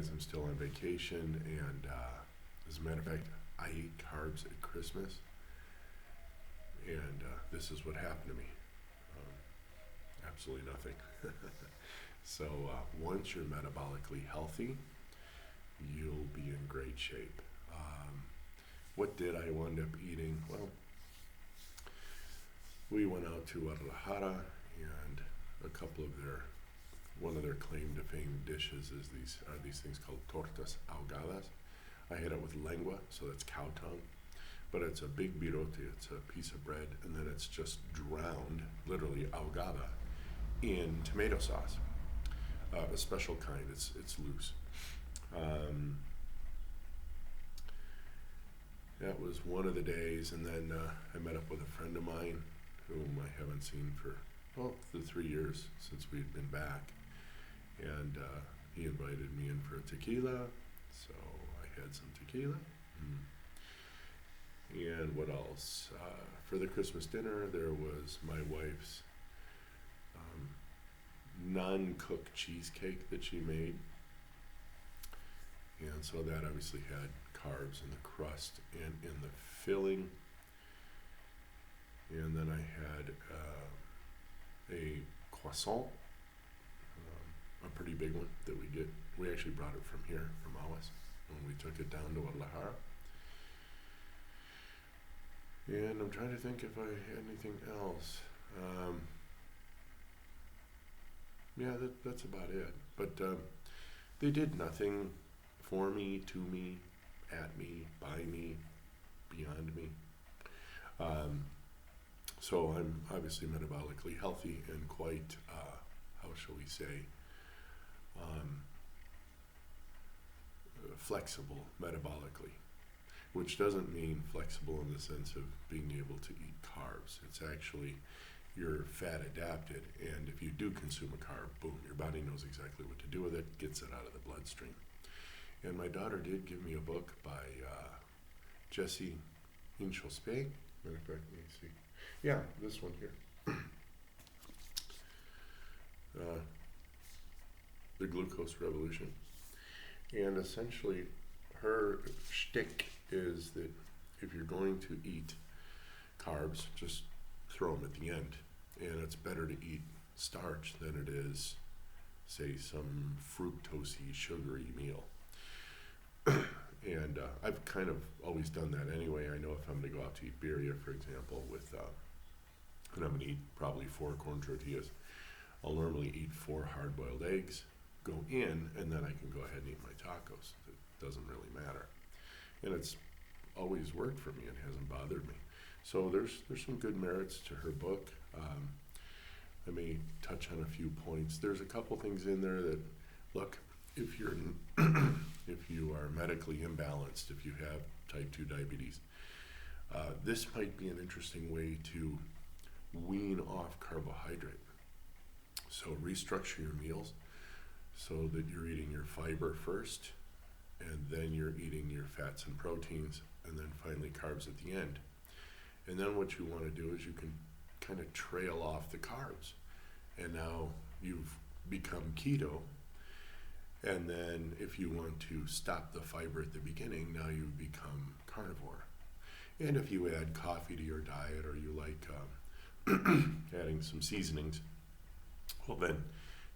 guys, I'm still on vacation, and as a matter of fact, I ate carbs at Christmas, and this is what happened to me. Absolutely nothing. So once you're metabolically healthy, you'll be in great shape. What did I wind up eating? Well, we went out to Guadalajara, and one of their claim to fame dishes is these things called tortas ahogadas. I had it with lengua, so that's cow tongue, but it's a big birote, it's a piece of bread, and then it's just drowned, literally ahogada, in tomato sauce, a special kind. It's loose. That was one of the days, and then I met up with a friend of mine whom I haven't seen for the 3 years since we'd been back, and he invited me in for a tequila, so I had some tequila. And what else? For the Christmas dinner, there was my wife's non-cooked cheesecake that she made, and so that obviously had carbs in the crust and in the filling. And then I had a croissant, a pretty big one that we get. We actually brought it from here, from Awas, when we took it down to Guadalajara. And I'm trying to think if I had anything else. Yeah, that's about it. But they did nothing for me, to me, at me, by me, beyond me. So I'm obviously metabolically healthy and quite, how shall we say, flexible metabolically, which doesn't mean flexible in the sense of being able to eat carbs. It's actually you're fat adapted, and if you do consume a carb, boom, your body knows exactly what to do with it, gets it out of the bloodstream. And my daughter did give me a book by Jesse Inchospe. Matter of fact, let me see. Yeah, this one here. The Glucose Revolution. And essentially, her shtick is that if you're going to eat carbs, just throw them at the end. And it's better to eat starch than it is, say, some fructosey, sugary meal. And I've kind of always done that anyway. I know if I'm going to go out to eat birria, for example, and I'm going to eat probably 4 corn tortillas, I'll normally eat 4 hard-boiled eggs, go in, and then I can go ahead and eat my tacos. It doesn't really matter. And it's always worked for me. It hasn't bothered me. So there's some good merits to her book. I may touch on a few points. There's a couple things in there that, look, if you are medically imbalanced, if you have type 2 diabetes, this might be an interesting way to wean off carbohydrate. So restructure your meals so that you're eating your fiber first, and then you're eating your fats and proteins, and then finally carbs at the end. And then what you want to do is you can kind of trail off the carbs. And now you've become keto. And then if you want to stop the fiber at the beginning, now you become carnivore. And if you add coffee to your diet, or you like adding some seasonings, well then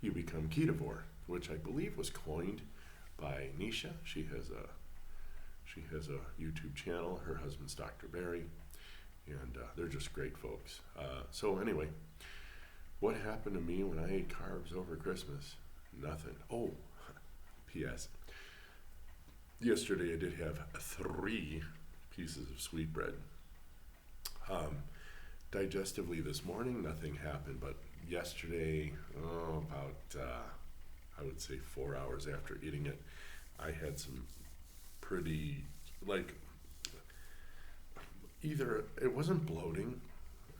you become ketovore, which I believe was coined by Nisha. She has a YouTube channel. Her husband's Dr. Barry, and they're just great folks. So anyway, what happened to me when I ate carbs over Christmas? Nothing. Oh, P.S. Yesterday I did have 3 pieces of sweetbread. Digestively this morning, nothing happened, but yesterday, about, I would say 4 hours after eating it, I had some pretty, either it wasn't bloating,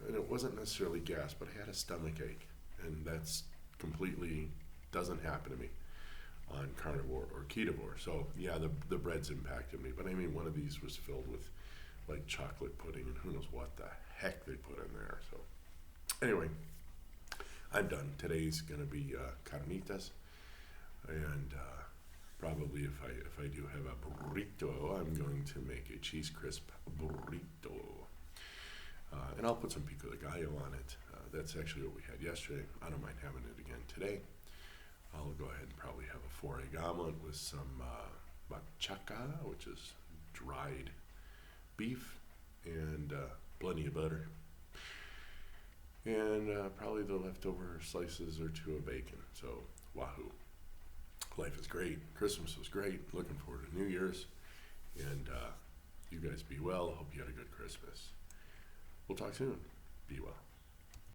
and it wasn't necessarily gas, but I had a stomach ache, and that's completely doesn't happen to me on carnivore or ketovore. So yeah, the bread's impacted me, but I mean, one of these was filled with like chocolate pudding, and who knows what the heck they put in there. So anyway, I'm done. Today's gonna be carnitas, and probably obviously, if I do have a burrito, I'm going to make a cheese crisp burrito. And I'll put some pico de gallo on it. That's actually what we had yesterday. I don't mind having it again today. I'll go ahead and probably have a 4-egg omelet with some machaca, which is dried beef, and plenty of butter. And probably the leftover slices or 2 of bacon. So, wahoo. Life is great. Christmas was great. Looking forward to New Year's. And you guys be well. Hope you had a good Christmas. We'll talk soon. Be well.